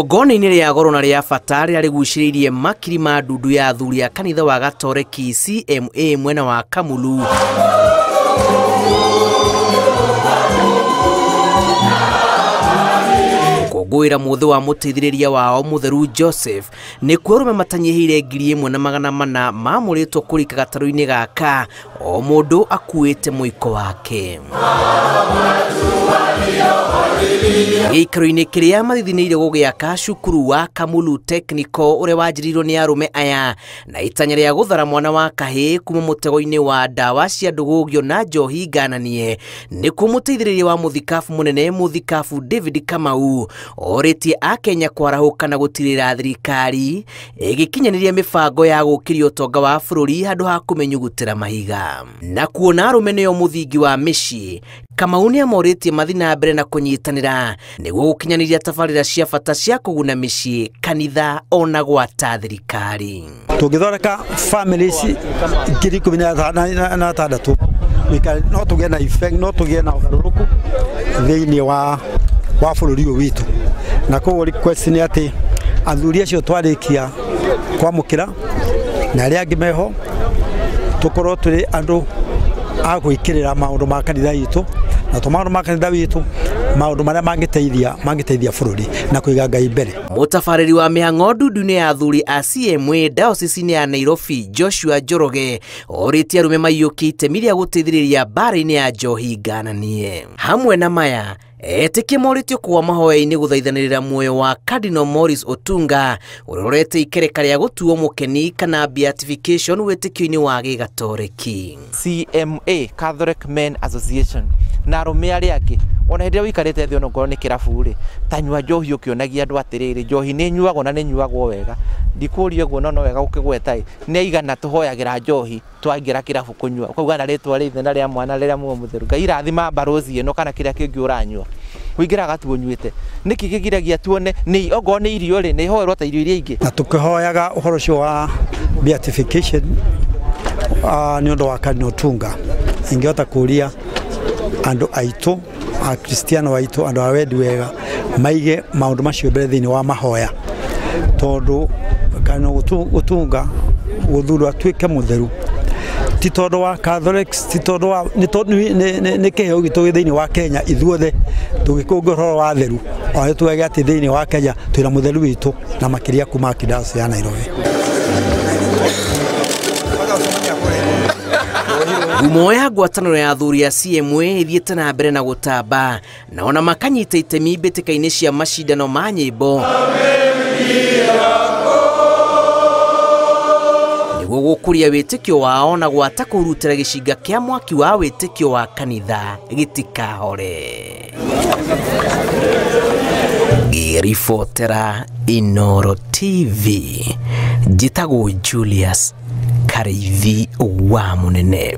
Igongona-inĩ rĩa goro na rĩa bata rĩrĩa rĩgucĩrĩirie makiri ma ndundu ya athuri a kanitha wa Gatoreki CMA mwena wa Kamulu. Gũkũngũĩra mũthĩ wa mũteithĩrĩria wao mũtheru Joseph nĩ kuo matanyihĩire 1,400 mamũrĩtwo kũrika gatarũ-inĩ gaka, o mũndũ akuĩte mũiko wake. Gĩikaro-inĩ kĩrĩa mathithinĩire gũgĩaka cukuru wa Kamulu Technical ũrĩa wanjirirwo nĩ arũme aya na itanya rĩa gũthara mwana wa kahĩĩ kuma mũtego-inĩ wa ndawa cia ndũgũgio na njohi ngananie, nĩkuo mũteithĩrĩria wa mũthikabu mũnene mũthikabu David Kamau orĩtie Akenya kwarahũka na gũtirĩra thirikari ĩgĩkinyanĩria mĩbango ya gũkĩria ũtonga wa bũrũri handũ ha kũmenyugutĩra mahiga. Na kuona arũme nĩo mũthingi wa mĩciĩ, Kamau nĩamorĩtie mathi na mbere na kũnyitanĩra nĩguo gũkinyanĩria tabarĩra cia bata cia kũguna mĩciĩ, kanitha ona gwata thirikari. Tũngĩthondeka families 16,000 no tũgĩe na effect, no tũgĩe na ũgarũrũku thĩinĩ wa bũrũri ũyũ witũ. Na koguo request nĩ atĩ athuri acio twarĩkia kwamũkĩra na arĩa angĩ meho tũkorwo tũrĩ andũ a gwĩkĩrĩra maũndũ ma kanitha witũ, na maũndũ ma kanitha witũ maũndũ marĩa mangĩteithia bũrũri na kũiga Ngai mbere. Mũtabarĩri wa mĩhang'o ndundu-inĩ ya athuri a CMA diocese-inĩ ya Nairobi Joshua Njoroge orĩtie arũme maiyũkie itemi rĩa gũteithĩrĩria mbara-inĩ ya njohi ngananie. Hamwe na maya etĩkia morĩtio kuwa mahoya-inĩ gũthaithanĩrĩra muoyo wa Cardinal Morris Otunga ũrĩa ũrete ikereka rĩa gũtuo mũkeni kana beatification wĩtĩkio-inĩ wa Gĩgatoreki. CMA Catholic Men Association na arũme arĩa angĩ ona hĩndĩ ĩrĩa ũikarĩte thĩ onokorwo nĩ kĩrabu-rĩ, tanyua njohi ũkĩonagia andũ atĩrĩrĩ, njohi nĩ nyuagwo na nĩ nyuagwo wega. Ndikũria ũguo no wega gũkĩgweta nĩ aigana tũhoyagĩra njohi twaingĩra kĩrabu kũnyua, ukauga na rĩtwa rĩa ithe na rĩa mwana rĩrĩa muoyo mũtheru. Ngai irathima mbarozi ĩno kana kĩrĩa kĩngĩ ũranyua wĩingĩraga tu ũnyuĩte. Nĩkĩ gĩgiragia tuone nĩ okorwo nĩ irio-rĩ nĩ ihoerwo ta irio iria ingĩ. Na tũkĩhoyaga ũhoro ũcio wa beatification nĩ ũndũ wa Cardinal Otunga, ingĩhota kũũria andũ aitũ akristiano aitũ, andũ a wendi wega maige maũndũ macio mbere thĩinĩ wa mahoya, tondũ Cardinal Otunga gũthurwo atuĩke mũtheru ti tondũ wa Catholics, ti tondũ wa nĩ kĩheo gitũ thĩinĩ wa Kenya ithuothe tũgĩkũngũĩra ũhoro wa theru, o tugage atĩ thĩinĩ wa Kenya twĩna mũtheru witũ na makĩria kuma kĩdaci ya Nairobi. Ngumo ya ngwatanĩro ya athuri a CMA ĩthiĩte na mbere na gũtamba na ona makanyita itemi mbĩtĩka-inĩ cia macindano ma nyĩmbo nĩguo gũkũria wĩtĩkio wao na gwata kũrutĩra gĩcinga kĩa mwaki wa wĩtĩkio wa kanitha gĩtikahore. Ngĩribotera Inooro TV, njĩtagwo Julius Karĩithi wa Mũnene.